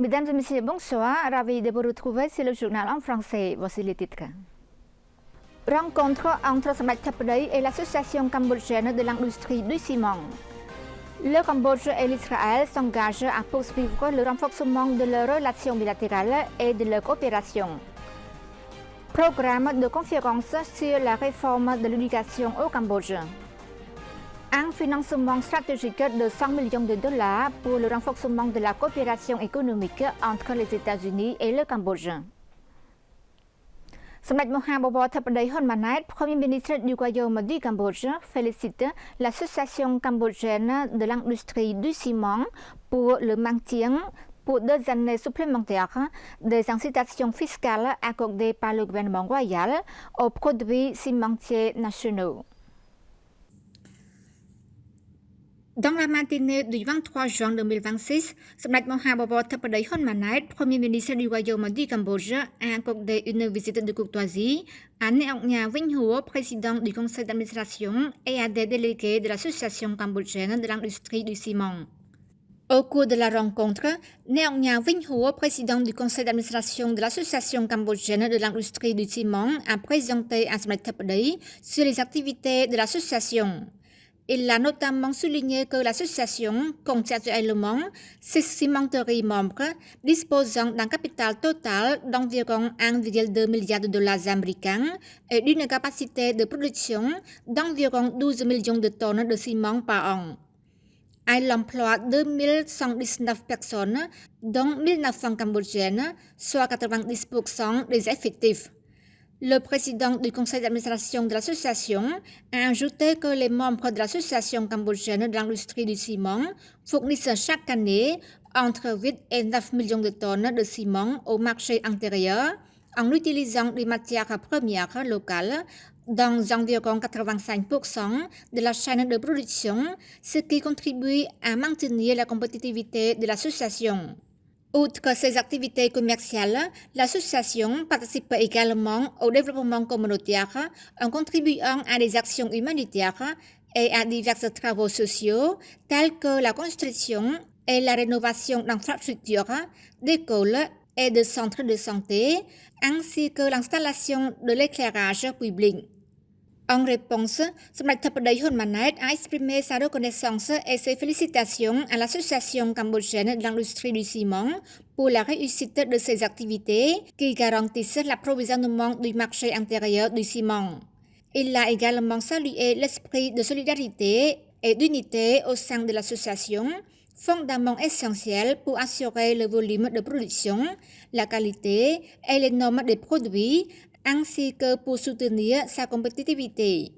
Mesdames et messieurs, bonsoir. Ravi de vous retrouver sur le journal en français. Voici les titres. Rencontre entre Samdech Thepday et l'Association cambodgienne de l'industrie du ciment. Le Cambodge et l'Israël s'engagent à poursuivre le renforcement de leurs relations bilatérales et de leur coopération. Programme de conférence sur la réforme de l'éducation au Cambodge. Un financement stratégique de 100 millions de dollars pour le renforcement de la coopération économique entre les États-Unis et le Cambodge. Samdech Mahabobor Thepday Hun Manet, Premier ministre du Royaume du Cambodge, félicite l'Association cambodgienne de l'industrie du ciment pour le maintien pour 2 années supplémentaires des incitations fiscales accordées par le gouvernement royal aux produits cimentiers nationaux. Dans la matinée du 23 juin 2026, Samdech Mahabobor Thepday Hun Manet, Premier ministre du Royaume du Cambodge, a accordé une visite de courtoisie à Neok Nya Vinh Huo, président du conseil d'administration, et à des délégués de l'Association cambodgienne de l'industrie du ciment. Au cours de la rencontre, Neok Nya Vinh Huo, président du conseil d'administration de l'Association cambodgienne de l'industrie du ciment, a présenté à Samdech Thepday sur les activités de l'association. Il a notamment souligné que l'association compte actuellement 6 cimenteries membres disposant d'un capital total d'environ 1,2 milliard de dollars américains et d'une capacité de production d'environ 12 millions de tonnes de ciment par an. Elle emploie 2119 personnes, dont 1900 cambodgiennes, soit 90% des effectifs. Le président du conseil d'administration de l'association a ajouté que les membres de l'association cambodgienne de l'industrie du ciment fournissent chaque année entre 8 et 9 millions de tonnes de ciment au marché intérieur en utilisant des matières premières locales dans environ 85% de la chaîne de production, ce qui contribue à maintenir la compétitivité de l'association. Outre ses activités commerciales, l'association participe également au développement communautaire en contribuant à des actions humanitaires et à divers travaux sociaux tels que la construction et la rénovation d'infrastructures, d'écoles et de centres de santé, ainsi que l'installation de l'éclairage public. En réponse, Samdech Thepday Hun Manet a exprimé sa reconnaissance et ses félicitations à l'Association cambodgienne de l'industrie du ciment pour la réussite de ses activités qui garantissent l'approvisionnement du marché intérieur du ciment. Il a également salué l'esprit de solidarité et d'unité au sein de l'association, fondament essentiel pour assurer le volume de production, la qualité et les normes des produits, ainsi que pour soutenir sa compétitivité.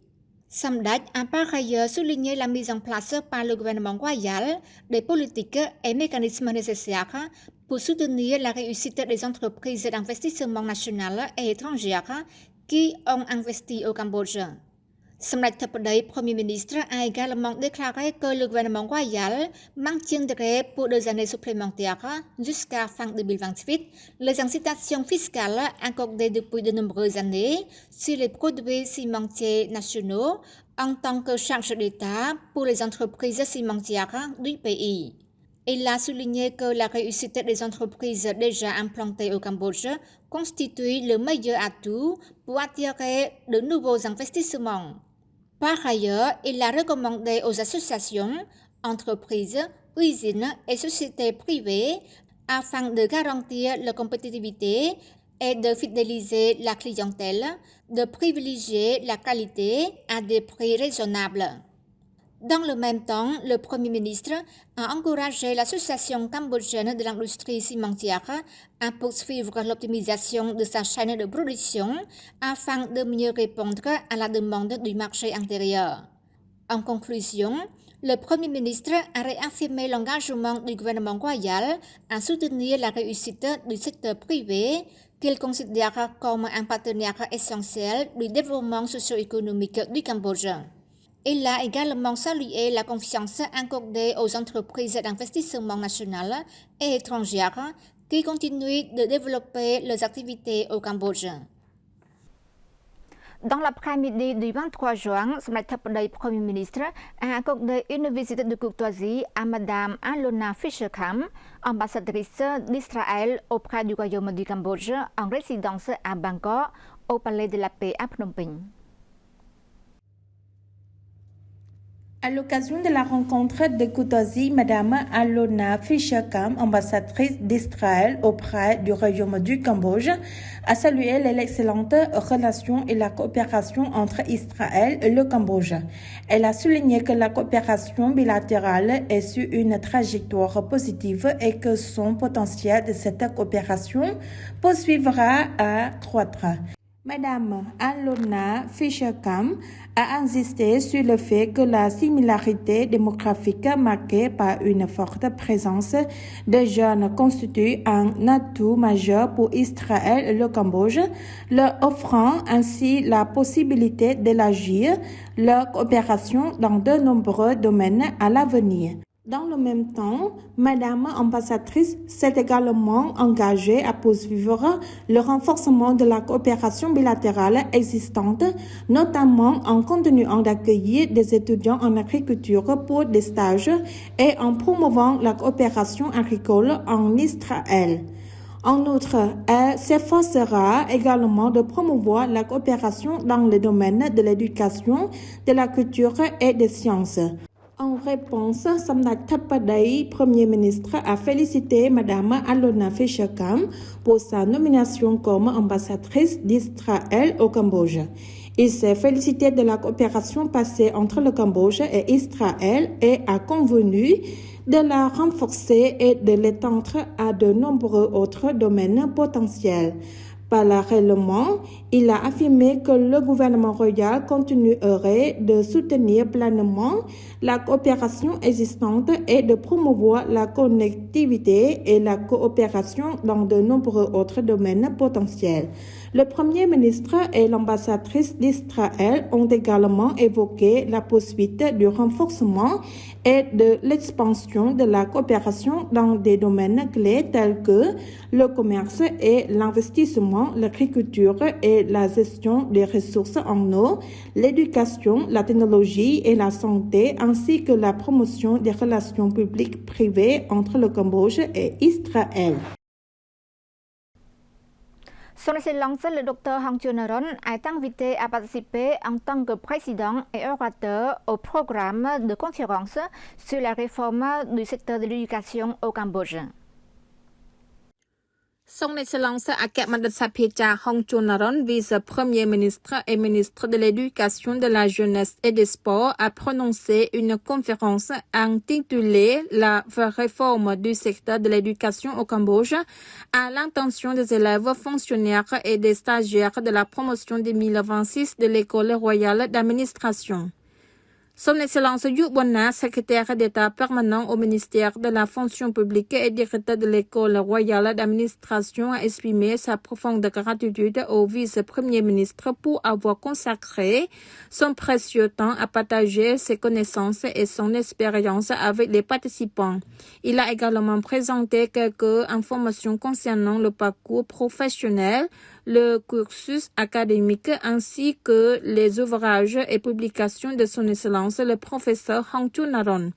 Samdech a par ailleurs souligné la mise en place par le gouvernement royal des politiques et mécanismes nécessaires pour soutenir la réussite des entreprises d'investissement nationales et étrangères qui ont investi au Cambodge. Samdech Thepday, Premier ministre, a également déclaré que le gouvernement royal maintiendrait pour 2 années supplémentaires jusqu'à fin 2028 les incitations fiscales accordées depuis de nombreuses années sur les produits cimentiers nationaux en tant que charge d'État pour les entreprises cimentières du pays. Il a souligné que la réussite des entreprises déjà implantées au Cambodge constitue le meilleur atout pour attirer de nouveaux investissements. Par ailleurs, il a recommandé aux associations, entreprises, usines et sociétés privées, afin de garantir la compétitivité et de fidéliser la clientèle, de privilégier la qualité à des prix raisonnables. Dans le même temps, le Premier ministre a encouragé l'Association cambodgienne de l'industrie cimentière à poursuivre l'optimisation de sa chaîne de production afin de mieux répondre à la demande du marché intérieur. En conclusion, le Premier ministre a réaffirmé l'engagement du gouvernement royal à soutenir la réussite du secteur privé qu'il considère comme un partenaire essentiel du développement socio-économique du Cambodge. Il a également salué la confiance accordée aux entreprises d'investissement nationales et étrangères qui continuent de développer leurs activités au Cambodge. Dans l'après-midi du 23 juin, le Premier ministre a accordé une visite de courtoisie à Madame Alona Fischer-Kham, ambassadrice d'Israël auprès du Royaume du Cambodge en résidence à Bangkok, au Palais de la Paix à Phnom Penh. À l'occasion de la rencontre de courtoisie, Madame Alona Fischer-Kham, ambassadrice d'Israël auprès du Royaume du Cambodge, a salué l'excellente relation et la coopération entre Israël et le Cambodge. Elle a souligné que la coopération bilatérale est sur une trajectoire positive et que son potentiel de cette coopération poursuivra à croître. Madame Alona Fischer-Kham a insisté sur le fait que la similarité démographique marquée par une forte présence de jeunes constitue un atout majeur pour Israël et le Cambodge, leur offrant ainsi la possibilité d'élargir leur coopération dans de nombreux domaines à l'avenir. Dans le même temps, Madame ambassadrice s'est également engagée à poursuivre le renforcement de la coopération bilatérale existante, notamment en continuant d'accueillir des étudiants en agriculture pour des stages et en promouvant la coopération agricole en Israël. En outre, elle s'efforcera également de promouvoir la coopération dans le domaine de l'éducation, de la culture et des sciences. En réponse, Samdak Thapadei, Premier ministre, a félicité Madame Alona Fischer-Kham pour sa nomination comme ambassadrice d'Israël au Cambodge. Il s'est félicité de la coopération passée entre le Cambodge et Israël et a convenu de la renforcer et de l'étendre à de nombreux autres domaines potentiels. Parallèlement, il a affirmé que le gouvernement royal continuerait de soutenir pleinement la coopération existante et de promouvoir la connectivité et la coopération dans de nombreux autres domaines potentiels. Le Premier ministre et l'ambassadrice d'Israël ont également évoqué la poursuite du renforcement et de l'expansion de la coopération dans des domaines clés tels que le commerce et l'investissement, l'agriculture et la gestion des ressources en eau, l'éducation, la technologie et la santé, ainsi que la promotion des relations publiques-privées entre le Cambodge et Israël. Son Excellence le Dr Hong Chunaron est invité à participer en tant que président et orateur au programme de conférence sur la réforme du secteur de l'éducation au Cambodge. Son Excellence Akemad Sapiecha Hong Chunaron, vice-premier ministre et ministre de l'Éducation, de la Jeunesse et des Sports, a prononcé une conférence intitulée « La réforme du secteur de l'éducation au Cambodge » à l'intention des élèves, fonctionnaires et des stagiaires de la promotion 2026 de l'École royale d'administration. Son Excellence Yu Bona, secrétaire d'État permanent au ministère de la fonction publique et directeur de l'École royale d'administration, a exprimé sa profonde gratitude au vice-premier ministre pour avoir consacré son précieux temps à partager ses connaissances et son expérience avec les participants. Il a également présenté quelques informations concernant le parcours professionnel, le cursus académique ainsi que les ouvrages et publications de Son Excellence le professeur Hong Chunaron.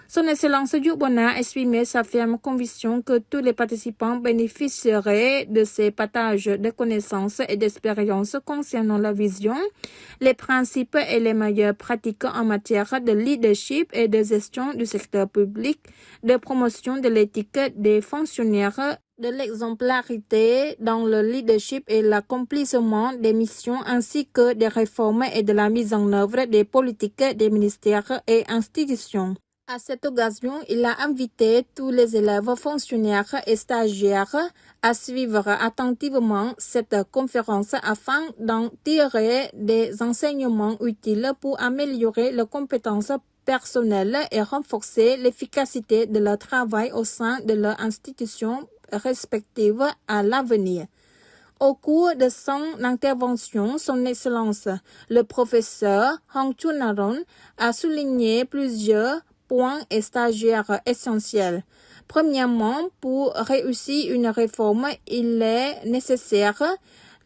Son Excellence Yu Bona a exprimé sa ferme conviction que tous les participants bénéficieraient de ces partages de connaissances et d'expériences concernant la vision, les principes et les meilleures pratiques en matière de leadership et de gestion du secteur public, de promotion de l'éthique des fonctionnaires, de l'exemplarité dans le leadership et l'accomplissement des missions ainsi que des réformes et de la mise en œuvre des politiques des ministères et institutions. À cette occasion, il a invité tous les élèves, fonctionnaires et stagiaires à suivre attentivement cette conférence afin d'en tirer des enseignements utiles pour améliorer leurs compétences personnelles et renforcer l'efficacité de leur travail au sein de leur institution respectives à l'avenir. Au cours de son intervention, Son Excellence, le professeur Hong Chunaron, a souligné plusieurs points et stagiaires essentiels. Premièrement, pour réussir une réforme, il est nécessaire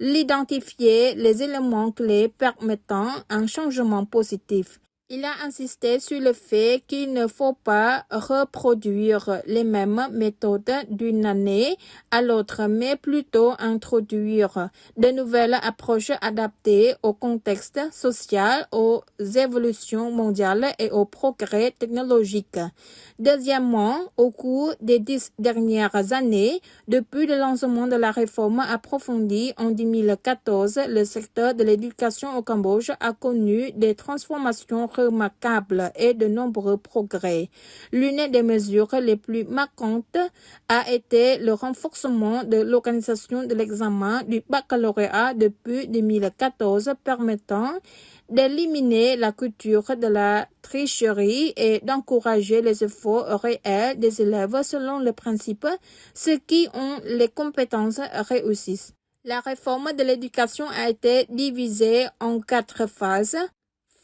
l'identifier les éléments clés permettant un changement positif. Il a insisté sur le fait qu'il ne faut pas reproduire les mêmes méthodes d'une année à l'autre, mais plutôt introduire de nouvelles approches adaptées au contexte social, aux évolutions mondiales et au progrès technologique. Deuxièmement, au cours des 10 dernières années, depuis le lancement de la réforme approfondie en 2014, le secteur de l'éducation au Cambodge a connu des transformations remarquables et de nombreux progrès. L'une des mesures les plus marquantes a été le renforcement de l'organisation de l'examen du baccalauréat depuis 2014, permettant d'éliminer la culture de la tricherie et d'encourager les efforts réels des élèves selon le principe « ceux qui ont les compétences réussissent ». La réforme de l'éducation a été divisée en 4 phases.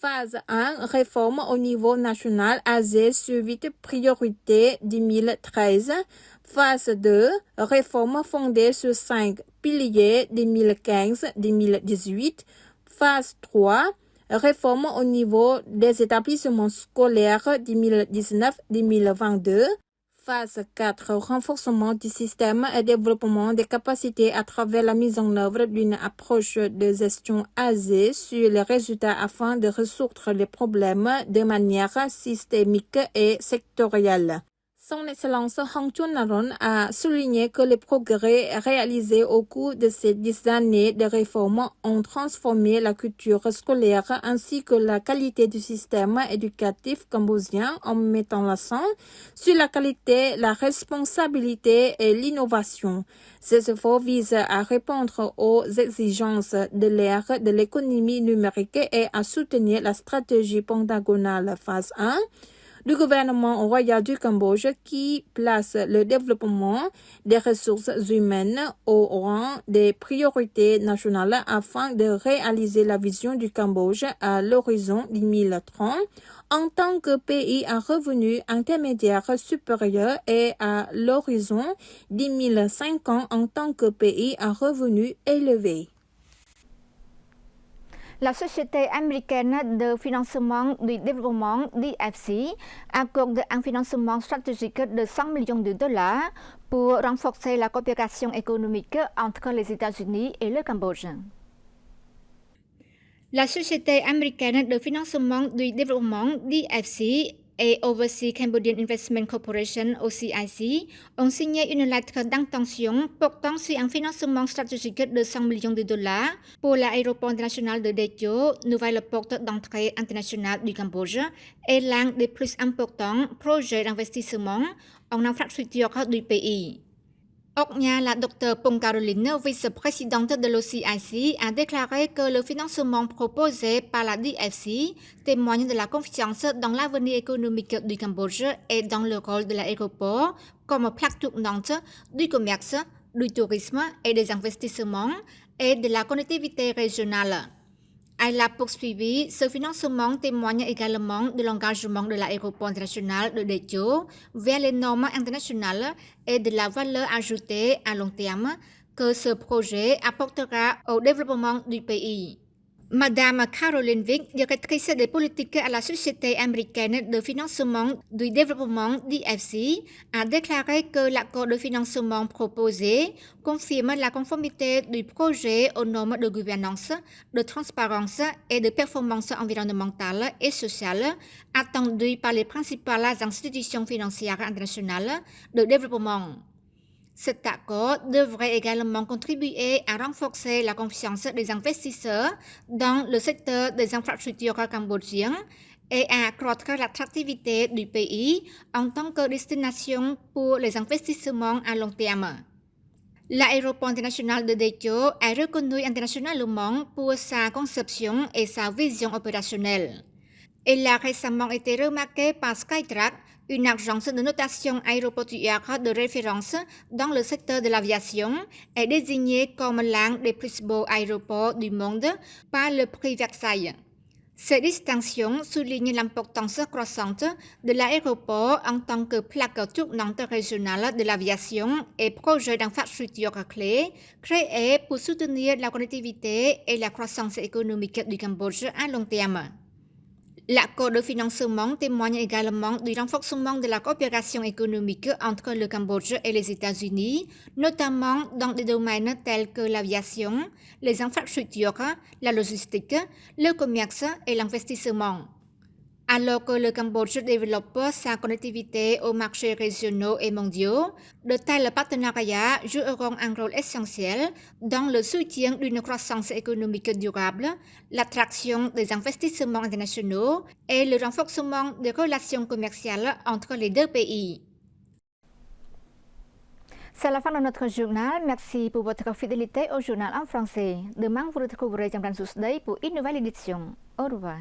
Phase 1, réforme au niveau national AZ suivie de priorité 2013. Phase 2, réforme fondée sur 5 piliers 2015-2018. Phase 3, réforme au niveau des établissements scolaires 2019-2022. Phase 4, renforcement du système et développement des capacités à travers la mise en œuvre d'une approche de gestion basée sur les résultats afin de résoudre les problèmes de manière systémique et sectorielle. Son Excellence Hong Chunaron a souligné que les progrès réalisés au cours de ces 10 années de réforme ont transformé la culture scolaire ainsi que la qualité du système éducatif cambodgien en mettant l'accent sur la qualité, la responsabilité et l'innovation. Ces efforts visent à répondre aux exigences de l'ère de l'économie numérique et à soutenir la stratégie pentagonale phase 1 du gouvernement royal du Cambodge qui place le développement des ressources humaines au rang des priorités nationales afin de réaliser la vision du Cambodge à l'horizon 2030 en tant que pays à revenu intermédiaire supérieur et à l'horizon 2050 en tant que pays à revenu élevé. La société américaine de financement du développement DFC accorde un financement stratégique de 100 millions de dollars pour renforcer la coopération économique entre les États-Unis et le Cambodge. La société américaine de financement du développement DFC et Overseas Cambodian Investment Corporation OCIC ont signé une lettre d'intention portant sur un financement stratégique de 100 millions de dollars pour l'aéroport international de Daejeon, nouvelle porte d'entrée internationale du Cambodge, et l'un des plus importants projets d'investissement en infrastructure du pays. Ognia, la Dr Pong Caroline, vice-présidente de l'OCIC, a déclaré que le financement proposé par la DFC témoigne de la confiance dans l'avenir économique du Cambodge et dans le rôle de l'aéroport comme plaque tournante du commerce, du tourisme et des investissements et de la connectivité régionale. Elle a poursuivi, ce financement témoigne également de l'engagement de l'aéroport international de Daejeon vers les normes internationales et de la valeur ajoutée à long terme que ce projet apportera au développement du pays. Madame Caroline Vick, directrice des politiques à la Société américaine de financement du développement DFC, a déclaré que l'accord de financement proposé confirme la conformité du projet aux normes de gouvernance, de transparence et de performance environnementale et sociale attendues par les principales institutions financières internationales de développement. Cet accord devrait également contribuer à renforcer la confiance des investisseurs dans le secteur des infrastructures cambodgiennes et à accroître l'attractivité du pays en tant que destination pour les investissements à long terme. L'aéroport international de Daejeon est reconnu internationalement pour sa conception et sa vision opérationnelle. Il a récemment été remarqué par Skytrax, une agence de notation aéroportuaire de référence dans le secteur de l'aviation, est désigné comme l'un des plus beaux aéroports du monde par le prix Versailles. Ces distinctions soulignent l'importance croissante de l'aéroport en tant que plaque tournante régionale de l'aviation et projet d'infrastructure clé créé pour soutenir la connectivité et la croissance économique du Cambodge à long terme. L'accord de financement témoigne également du renforcement de la coopération économique entre le Cambodge et les États-Unis, notamment dans des domaines tels que l'aviation, les infrastructures, la logistique, le commerce et l'investissement. Alors que le Cambodge développe sa connectivité aux marchés régionaux et mondiaux, de tels partenariats joueront un rôle essentiel dans le soutien d'une croissance économique durable, l'attraction des investissements internationaux et le renforcement des relations commerciales entre les deux pays. C'est la fin de notre journal. Merci pour votre fidélité au journal en français. Demain, vous retrouverez Jamran Sousday pour une nouvelle édition. Au revoir.